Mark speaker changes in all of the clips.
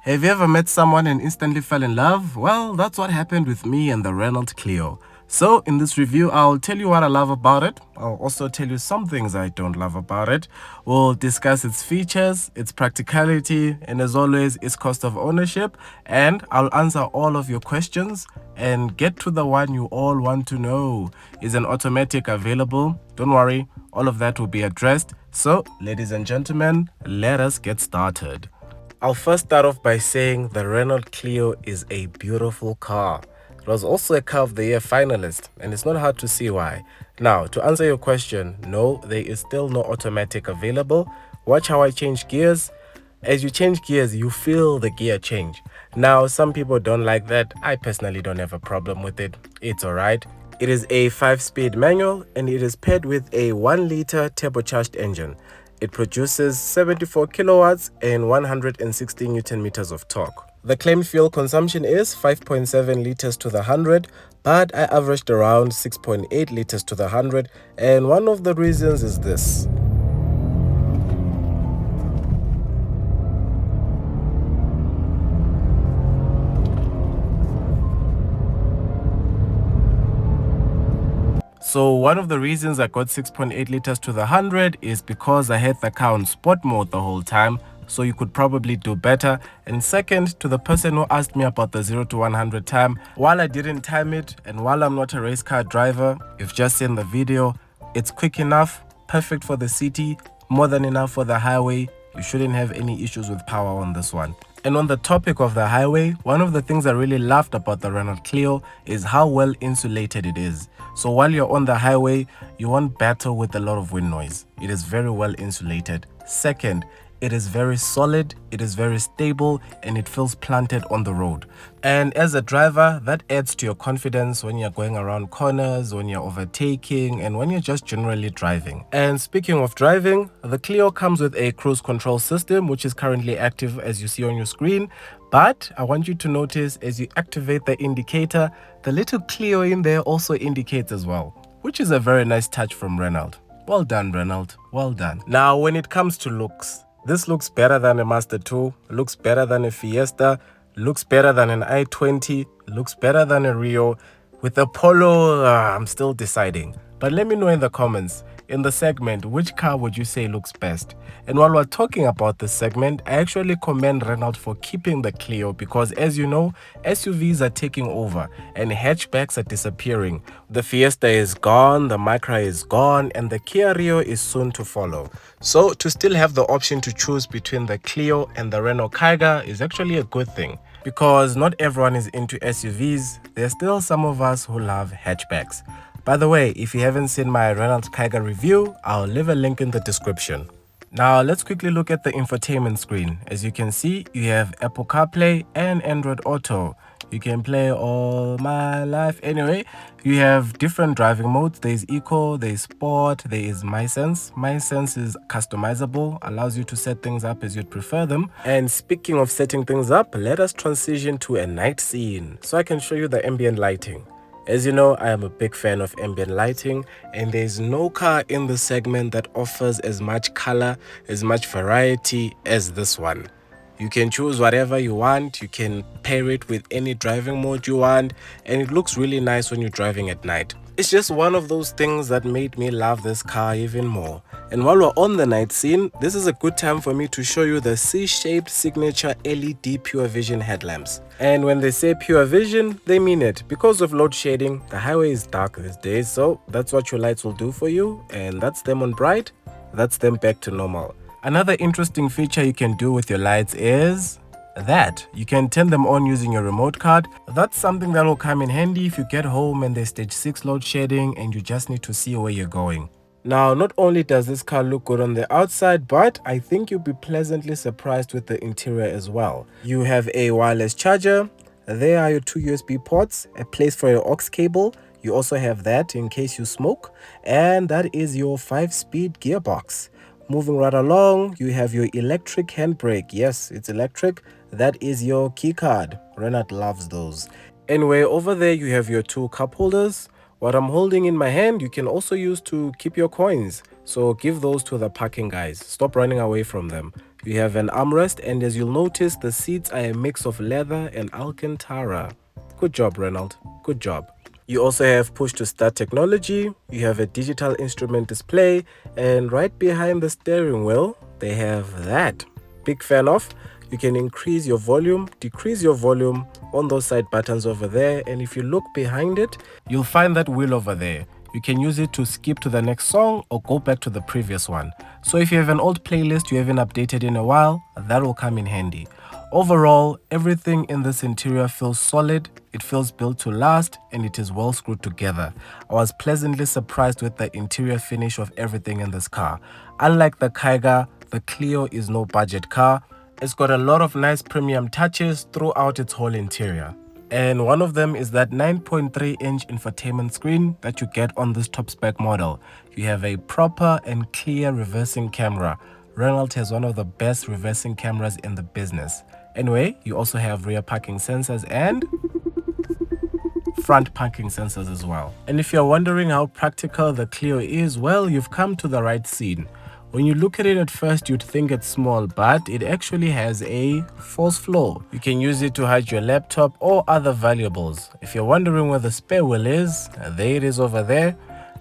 Speaker 1: Have you ever met someone and instantly fell in love? Well, that's what happened with me and the Renault Clio. So, in this review, I'll tell you what I love about it. I'll also tell you some things I don't love about it. We'll discuss its features, its practicality, and as always, its cost of ownership. And I'll answer all of your questions and get to the one you all want to know. Is an automatic available? Don't worry, all of that will be addressed. So, ladies and gentlemen, let us get started. I'll first start off by saying the Renault Clio is a beautiful car. It was also a Car of the Year finalist, and it's not hard to see why. Now, to answer your question, no, there is still no automatic available. Watch how I change gears. As you change gears, you feel the gear change. Now, some people don't like that. I personally don't have a problem with it. It's alright. It is a 5-speed manual, and it is paired with a 1-liter turbocharged engine. It produces 74 kilowatts and 160 newton meters of torque. The claimed fuel consumption is 5.7 liters to the 100, but I averaged around 6.8 liters to the 100, and one of the reasons is this. So one of the reasons I got 6.8 liters to the 100 is because I had the car on sport mode the whole time, so you could probably do better. And second, to the person who asked me about the 0 to 100 time, while I didn't time it and while I'm not a race car driver, you've just seen the video, it's quick enough, perfect for the city, more than enough for the highway. You shouldn't have any issues with power on this one. And on the topic of the highway, one of the things I really loved about the Renault Clio is how well insulated it is. So while you're on the highway, you won't battle with a lot of wind noise. It is very well insulated. Second, it is very solid, it is very stable, and it feels planted on the road. And as a driver, that adds to your confidence when you're going around corners, when you're overtaking, and when you're just generally driving. And speaking of driving, the Clio comes with a cruise control system, which is currently active as you see on your screen. But I want you to notice as you activate the indicator, the little Clio in there also indicates as well, which is a very nice touch from Renault. Well done, Renault. Well done. Now, when it comes to looks, this looks better than a Mazda 2, looks better than a Fiesta, looks better than an i20, looks better than a Rio. With the Polo, I'm still deciding. But let me know in the comments, in the segment, which car would you say looks best? And while we're talking about this segment, I actually commend Renault for keeping the Clio because as you know, SUVs are taking over and hatchbacks are disappearing. The Fiesta is gone, the Micra is gone, and the Kia Rio is soon to follow. So to still have the option to choose between the Clio and the Renault Kiga is actually a good thing. Because not everyone is into SUVs, there's still some of us who love hatchbacks. By the way, if you haven't seen my Renault Kiga review, I'll leave a link in the description. Now let's quickly look at the infotainment screen. As you can see, you have Apple CarPlay and Android Auto. You can play All My Life. Anyway, you have different driving modes. There is Eco, there is Sport, there is MySense. MySense is customizable, allows you to set things up as you'd prefer them. And speaking of setting things up, let us transition to a night scene so I can show you the ambient lighting. As you know, I am a big fan of ambient lighting, and there's no car in the segment that offers as much color, as much variety as this one. You can choose whatever you want, you can pair it with any driving mode you want, and it looks really nice when you're driving at night. It's just one of those things that made me love this car even more. And while we're on the night scene, this is a good time for me to show you the C-shaped signature LED Pure Vision headlamps. And when they say Pure Vision, they mean it. Because of load shedding, the highway is dark these days, so that's what your lights will do for you. And that's them on bright, that's them back to normal. Another interesting feature you can do with your lights is that you can turn them on using your remote card. That's something that will come in handy if you get home and there's stage 6 load shedding and you just need to see where you're going. Now, not only does this car look good on the outside, but I think you'll be pleasantly surprised with the interior as well. You have a wireless charger, there are your 2 USB ports, a place for your aux cable. You also have that in case you smoke, and that is your 5-speed gearbox. Moving right along, you have your electric handbrake. Yes, it's electric. That is your key card. Renault loves those. Anyway, over there you have your 2 cup holders. What I'm holding in my hand, you can also use to keep your coins. So give those to the parking guys. Stop running away from them. You have an armrest, and as you'll notice, the seats are a mix of leather and Alcantara. Good job, Renault. Good job. You also have push to start technology, you have a digital instrument display, and right behind the steering wheel, they have that. Big fan of. You can increase your volume, decrease your volume on those side buttons over there, and if you look behind it, you'll find that wheel over there. You can use it to skip to the next song or go back to the previous one. So if you have an old playlist you haven't updated in a while, that will come in handy. Overall, everything in this interior feels solid, it feels built to last, and it is well screwed together. I was pleasantly surprised with the interior finish of everything in this car. Unlike the Kyga, the Clio is no budget car. It's got a lot of nice premium touches throughout its whole interior. And one of them is that 9.3-inch infotainment screen that you get on this top spec model. You have a proper and clear reversing camera. Renault has one of the best reversing cameras in the business. Anyway, you also have rear parking sensors and front parking sensors as well. And if you're wondering how practical the Clio is, well, you've come to the right scene. When you look at it at first, you'd think it's small, but it actually has a false floor. You can use it to hide your laptop or other valuables. If you're wondering where the spare wheel is, there it is over there.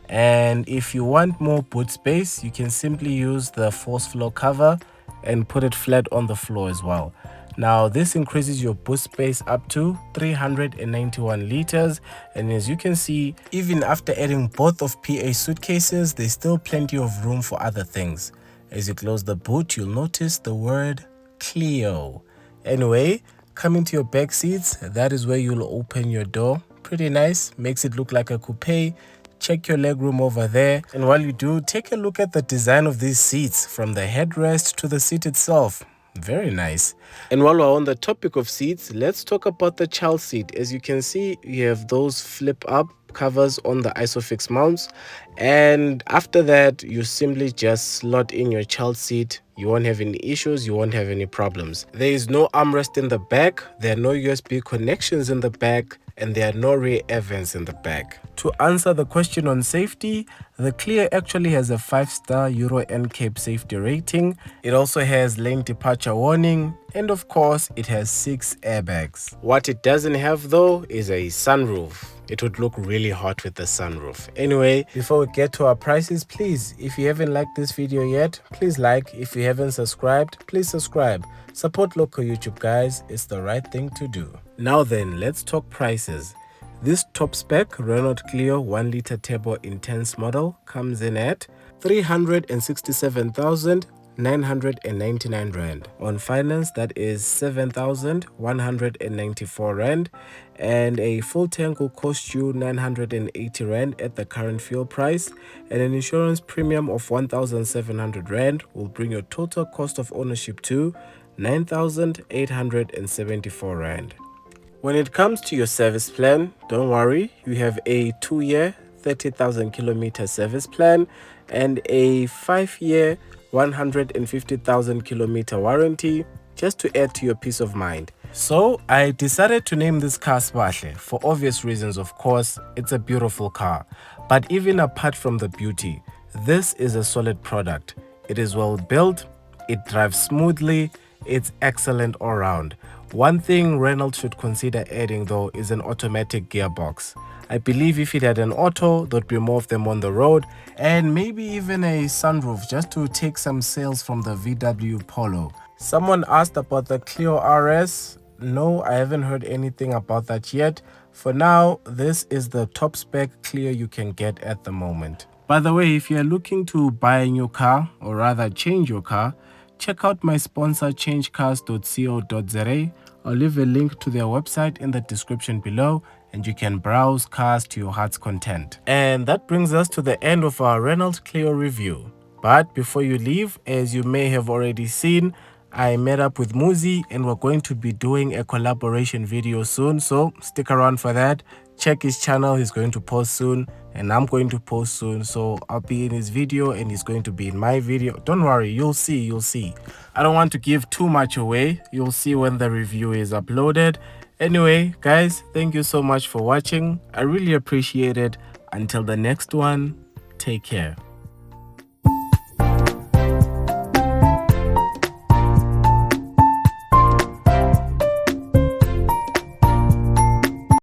Speaker 1: And if you want more boot space, you can simply use the false floor cover and put it flat on the floor as well. Now this increases your boot space up to 391 liters, and as you can see, even after adding both of PA suitcases, there's still plenty of room for other things. As you close the boot, you'll notice the word Clio. Anyway, coming to your back seats, that is where you'll open your door. Pretty nice, makes it look like a coupe. Check your legroom over there, and while you do, take a look at the design of these seats from the headrest to the seat itself. Very nice. And while we're on the topic of seats, let's talk about the child seat. As you can see, you have those flip up covers on the isofix mounts, and after that you simply just slot in your child seat. You won't have any issues, you won't have any problems. There is no armrest in the back, there are no USB connections in the back, and there are no rear air vents in the back. To answer the question on safety, the Clio actually has a 5-star Euro NCAP safety rating. It also has lane departure warning, and of course it has 6 airbags. What it doesn't have though is a sunroof. It would look really hot with the sunroof. Anyway, before we get to our prices, please, if you haven't liked this video yet, please like. If you haven't subscribed, please subscribe. Support local YouTube, guys. It's the right thing to do. Now then, let's talk prices. This top spec Renault Clio 1-liter turbo intense model comes in at 367,999 rand. On finance, that is 7,194 rand, and a full tank will cost you 980 rand at the current fuel price, and an insurance premium of 1,700 rand will bring your total cost of ownership to 9,874 rand. When it comes to your service plan, don't worry, you have a 2-year 30,000 kilometer service plan and a 5-year 150,000 kilometer warranty, just to add to your peace of mind. So I decided to name this car Spahle for obvious reasons. Of course, it's a beautiful car, but even apart from the beauty, this is a solid product. It is well built, it drives smoothly, it's excellent all around. One thing Renault should consider adding though is an automatic gearbox. I believe if it had an auto, there'd be more of them on the road, and maybe even a sunroof just to take some sales from the VW Polo. Someone asked about the Clio RS. No, I haven't heard anything about that yet. For now, this is the top spec Clio you can get at the moment. By the way, if you're looking to buy a new car, or rather change your car, check out my sponsor changecars.co.za. I'll leave a link to their website in the description below, and you can browse cars to your heart's content. And that brings us to the end of our Renault Clio review. But before you leave, as you may have already seen, I met up with Muzi and we're going to be doing a collaboration video soon, so stick around for that. Check his channel, he's going to post soon, and I'm going to post soon, so I'll be in his video and he's going to be in my video. Don't worry, you'll see. I don't want to give too much away. You'll see when the review is uploaded. Anyway, guys, thank you so much for watching. I really appreciate it. Until the next one, take care.